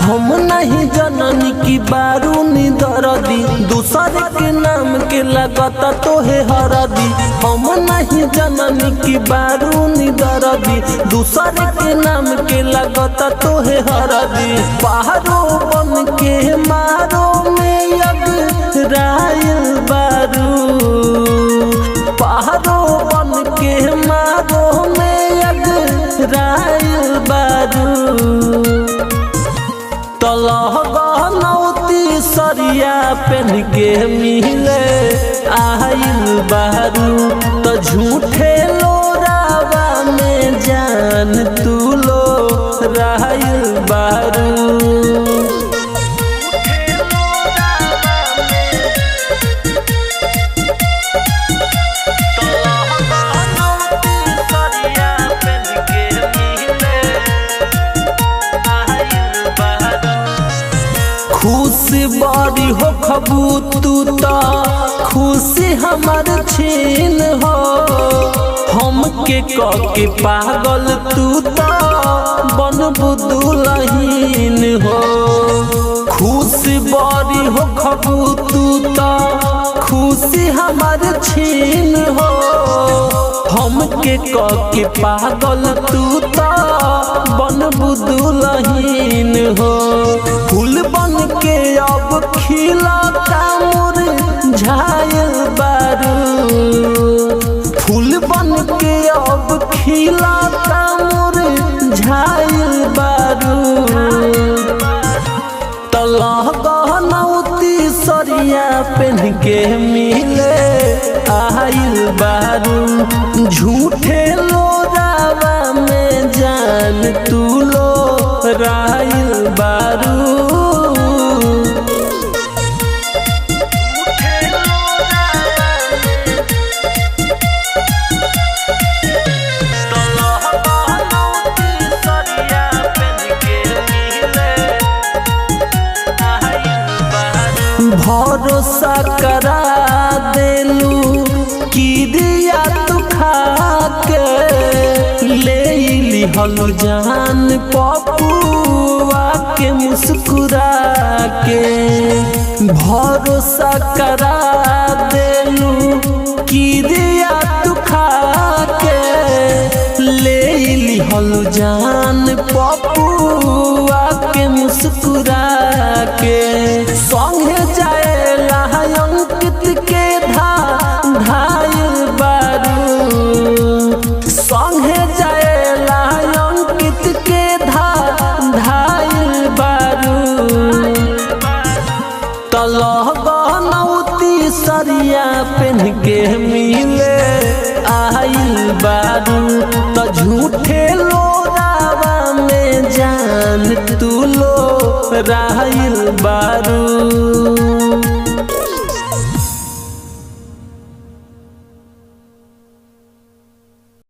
हम नहीं जननी की बारूनी दरदी दूसरे के नाम के लगता तोहे हरदी। हम नहीं जननी की बारूनी दरदी दूसरे के नाम के लगता तोहे हरदी। पहाड़ों बन के मारो में रायल बारू, पहाड़ों बन के मारो में रायल बारू। तलह गहनौती सरिया पेन के मिले आइल बारू, तो झूठे लोरावा में जान तू लो राइल बारू। खुशी बड़ी हो खबू तू तो खुशी हमार छीन हो, हमके के पागल तू तो बनबू दुल्हीन हो। खुशी बड़ी हो खबू तू तो खुशी हमार छीन हो, हमके के पागल तू तो बनबू दुल्हीन हो। फूल बन के अब खिला मुरझायल बारू, फूल बन के अब खिला मुरझायल बारू। तलह गहनौती सरिया पेन के मिले आइल बारू, झूठे लोरावा में जान तू लो राइल बारू। भरोसा करा देलू की दिया तू खा के ले लिहलू जान पपुआ के मुस्कुरा के। भरोसा करा देलू की दिया तू खा के ले लिहलू जान पपुआ के मुस्कुरा के। संगे जाएला अंकित के धायल बारू, संगे जाएला अंकित के धायल बारू। तलह गहनौती सरिया पेन के मिले आइल बारू, तो झूठे लोरावा में जान तू लो राइल बारू।